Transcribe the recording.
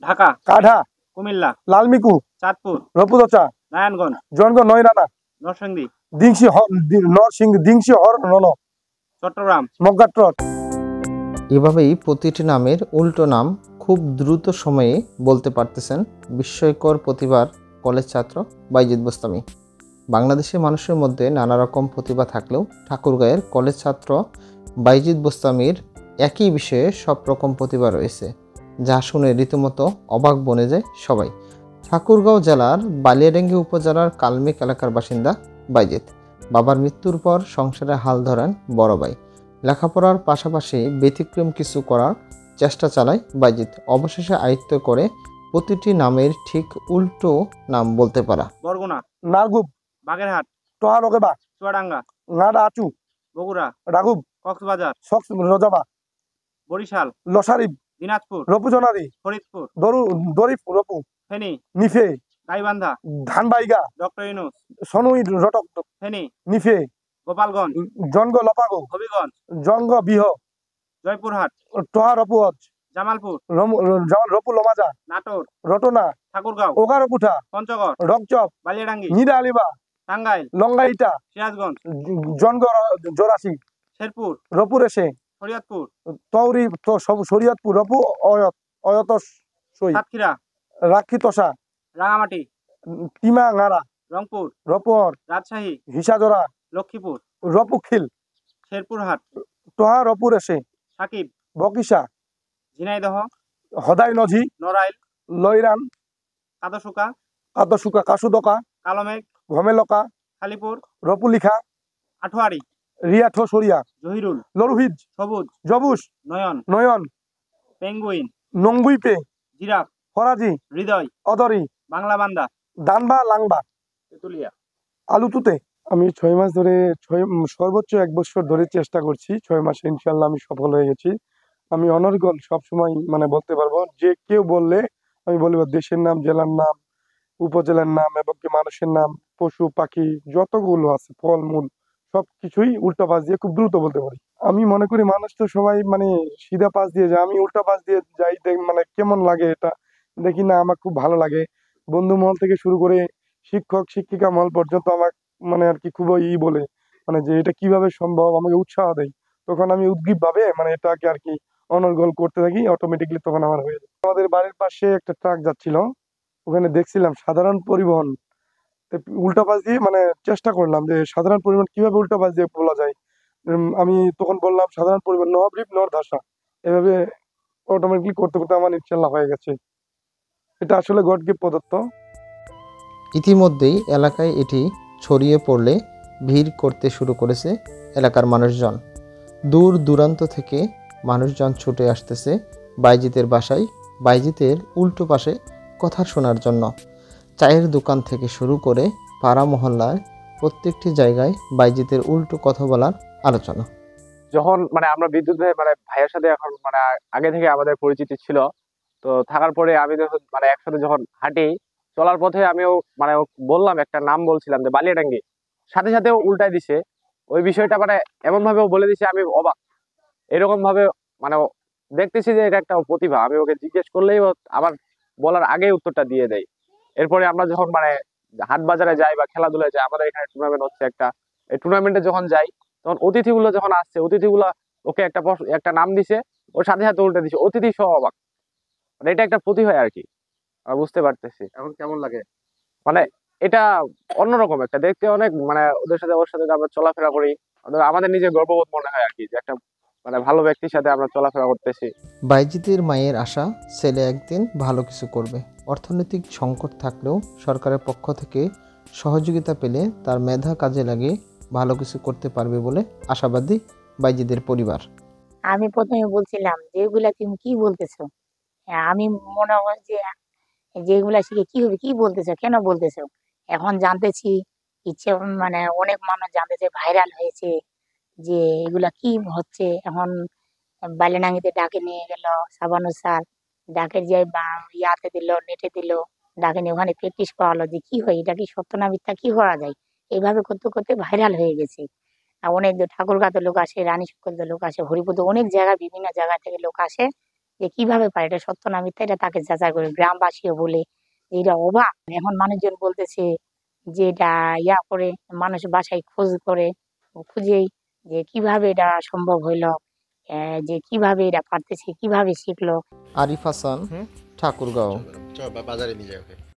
ঢাকা, কাঢা, কুমিল্লা, লালমিকু, চাঁদপুর, রপুদচা, নারায়ণগঞ্জ, জনগণ নয়রানা, নরসিংদী, নরসিংদী, দিংসি হর নন, চট্টগ্রাম, মগ্গাট্রট। এভাবেই প্রতিটি নামের উল্টো নাম খুব দ্রুত সময়ে বলতে পারতেছেন বিস্ময়কর প্রতিভার কলেজ ছাত্র বাইজিদ বোস্তামি। বাংলাদেশের মানুষের মধ্যে নানা রকম প্রতিভা থাকলেও ঠাকুরগাঁয়ের কলেজ ছাত্র বাইজিদ বোস্তামির একই বিষয়ে সব রকম প্রতিভা রয়েছে, যা শুনে রীতিমতো অবাক বনে যায় সবাই। ঠাকুরগাঁও জেলার বালিয়াডাঙ্গি উপজেলার কালমেঘ এলাকার বাসিন্দা বাইজিদ। বাবার মৃত্যুর পর সংসারে হাল ধরেন বড় ভাই। লেখাপড়ার পাশাপাশি ব্যতিক্রম কিছু করার চেষ্টা চালায় বাইজিদ। অবশেষে আয়ত্ত করে প্রতিটি নামের ঠিক উল্টো নাম বলতে পারা। বরগুনা, নারগুব, বাগেরহাট, টহারগেবা, চুয়াডাঙ্গা, নাডা আচু, বগুড়া, রাগুব, কক্সবাজার, সক্স রজাবা, বরিশাল, লসারিব, দিনাজপুর, রপুজনারি, ফরিদপুর, দরিফ রপু, ফেনী, নিফে, গাইবান্ধা, ধানবাইগা, ডক্টর ইউনুস, সনুই রটক, ফেনী, নিফে, গোপালগঞ্জ, জনগ লপাগো, হবিগঞ্জ, জঙ্গ বিহ, জয়পুরহাট, টহা রপুয়জ, জামালপুর, রপু লমাজা, নাটোর, রটনা, ঠাকুরগাঁও, ওগারকুঠা, পঞ্চগড়, রকচপ, বালিয়াডাঙ্গি, নিরা আলিবা, টাঙ্গাইল, লঙ্গাইটা, সিরাজগঞ্জ, জনগ জরাসি, শেরপুর, রপুরেশে, শরীয়তপুর, তৌরি তো সব শরীয়তপুর, রপু অয়ত, অয়ত সই, সাতক্ষীরা, রাক্ষিতসা, রাঙামাটি, তিমা ngaরা, রংপুর, রপর, রাজশাহী, হিসাজরা, লক্ষ্মীপুর, রপুখিল, শেরপুরহাট, টহা রপুরেশে, সাকিব, বকিসা, ঝিনাইদহ, হদাই নঝি, নড়াইল, লইরান, কাদশুকা, কাদসুকা, কাসুদকা, কালমেঘ, ঘমেলকা, খালিপুর, রপুলিখা, আটোয়ারি, রিয়াঠো সরিয়া, জহিরুল, লরুহিজ, সবুজ, জবুস, নয়ন, নয়ন, পেঙ্গুইন, নঙ্গুইপে, জিরাফ, ফরাজি, হৃদয়, অদরি, বাংলা বান্দা, দানবা লাংবা, তেতুলিয়া। আলুতুতে। আমি 6 মাস ধরে সর্বোচ্চ 1 বছর ধরে চেষ্টা করছি। 6 মাসে ইনশাল্লাহ আমি সফল হয়ে গেছি। আমি অনর্গল সবসময় মানে বলতে পারবো, যে কেউ বললে আমি বলবো দেশের নাম, জেলার নাম, উপজেলার নাম এবং কি মানুষের নাম, পশু পাখি যতগুলো আছে, ফল মূল সবকিছুই উল্টা পাশ দিয়ে খুব দ্রুত বলতে পারি। আমি মনে করি মানুষ তো সবাই মানে সিধা পাশ দিয়ে যায়, আমি উল্টা পাশ দিয়ে যাই, মানে কেমন লাগে এটা দেখি না, আমার খুব ভালো লাগে। বন্ধু মহল থেকে শুরু করে শিক্ষক শিক্ষিকা মহল পর্যন্ত আমার মানে আর কি খুব বলে মানে যে এটা কিভাবে সম্ভব, আমাকে উৎসাহ দেয়। তখন আমি উদ্গ্রীব ভাবে মানে এটাকে আর কি অনর্গল করতে থাকি, অটোমেটিকলি তখন আমার হয়ে যায়। আমাদের বাড়ির পাশে একটা ট্রাক যাচ্ছিল, ওখানে দেখছিলাম সাধারণ পরিবহন, তো উল্টা পাশ দিয়ে মানে চেষ্টা করলাম যে সাধারণ পরিবহন কিভাবে উল্টা পাশ দিয়ে বলা যায়। আমি তখন বললাম সাধারণ পরিবহন নবদ্বীপ নরধাসা, এভাবে অটোমেটিকলি করতে করতে আমার ইনশাল্লাহ হয়ে গেছে। এটা আসলে গড গিফট প্রদত্ত। ইতিমধ্যেই এলাকায় এটি ছড়িয়ে পড়লে ভিড় করতে শুরু করেছে এলাকার মানুষজন। দূর দূরান্ত থেকে মানুষজন ছুটে আসতেছে বাইজিতের বাসায়, বাইজিতের উল্টো পাশে কথা শোনার জন্য। চায়ের দোকান থেকে শুরু করে পাড়া মহল্লায় প্রত্যেকটি জায়গায় বাইজিতের উল্টো কথা বলার আলোচনা। যখন মানে আমরা বিদ্যুৎ ভাই মানে ভাইয়ের সাথে এখন মানে আগে থেকে আমাদের পরিচিতি ছিল, তো থাকার পরে আমি যখন মানে একসাথে যখন হাঁটি, চলার পথে আমিও মানে বললাম, একটা নাম বলছিলাম যে বালিয়াডাঙ্গি, সাথে সাথে উল্টাই দিছে ওই বিষয়টা, মানে এমন ভাবে বলে দিছে আমি অবাক। এরকম ভাবে মানে দেখতেছি যে এটা একটা প্রতিভা, আমি ওকে জিজ্ঞেস করলেই ও আমার বলার আগেই উত্তরটা দিয়ে দেয়। এরপরে আমরা যখন মানে হাট বাজারে যাই বা খেলাধুলায় যাই, আমাদের এখানে টুর্নামেন্ট হচ্ছে একটা, এই টুর্নামেন্টে যখন যাই তখন অতিথিগুলো যখন আসছে, অতিথিগুলা ওকে একটা নাম দিছে, ওর সাথে সাথে উল্টে দিছে, অতিথি সহ অবাক। মানে এটা একটা প্রতিভা আর কি, আমরা বুঝতে পারতেছি। এখন কেমন লাগে? মানে এটা অন্যরকম একটা, দেখতে অনেক মানে ওর সাথে আমরা চলাফেরা করি, আমাদের নিজের গর্ববোধ মনে হয় আর কি, যে একটা মানে ভালো ব্যক্তির সাথে আমরা চলাফেরা করতেছি। বাইজিতের মায়ের আশা ছেলে একদিন ভালো কিছু করবে। অর্থনৈতিক সংকট থাকলেও সরকারের পক্ষ থেকে সহযোগিতা পেলে তার মেধা কাজে লাগিয়ে ভালো কিছু করতে পারবে বলে আশাবাদী বাইজিদের পরিবার। আমি প্রথমে বলছিলাম যে এগুলা তুমি কি বলতেছো, আমি মনে হয় যে যেগুলা শিখে কি হবে, কি বলতেছো, কেন বলতেছো। এখন জানতেছি, ইচ্ছে মানে অনেক মানুষ জানতেছে, ভাইরাল হয়েছে যে এগুলা কি হচ্ছে। এখন বালিনাঙ্গিতে ডাকে নিয়ে গেল সাবানু স্যার, ডাকে যে ইয়াতে দিল, নেটে দিল, ডাকে নিয়ে ওখানে প্র্যাকটিস করালো যে কি হয়, এটা কি সত্য না মিথ্যা, কি করা যায়। এইভাবে করতে করতে ভাইরাল হয়ে গেছে। আর অনেক ঠাকুরগাঁতে লোক আসে, রানী সকলতে লোক আসে, হরিপুরে অনেক জায়গায়, বিভিন্ন জায়গা থেকে লোক আসে যে কিভাবে পারে, এটা সত্য না মিথ্যা, এটা তাকে যাচাই করে। গ্রামবাসীও বলে যে এটা অবাক। এখন মানুষজন বলতেছে যে এটা করে, মানুষ বাসায় খোঁজ করে, খুঁজেই যে কিভাবে এটা সম্ভব হইলো, যে কিভাবে এটা পারতেছে, কিভাবে শিখলো। আরিফ হাসান, ঠাকুরগাঁও। বাজারে নিয়ে যাবে।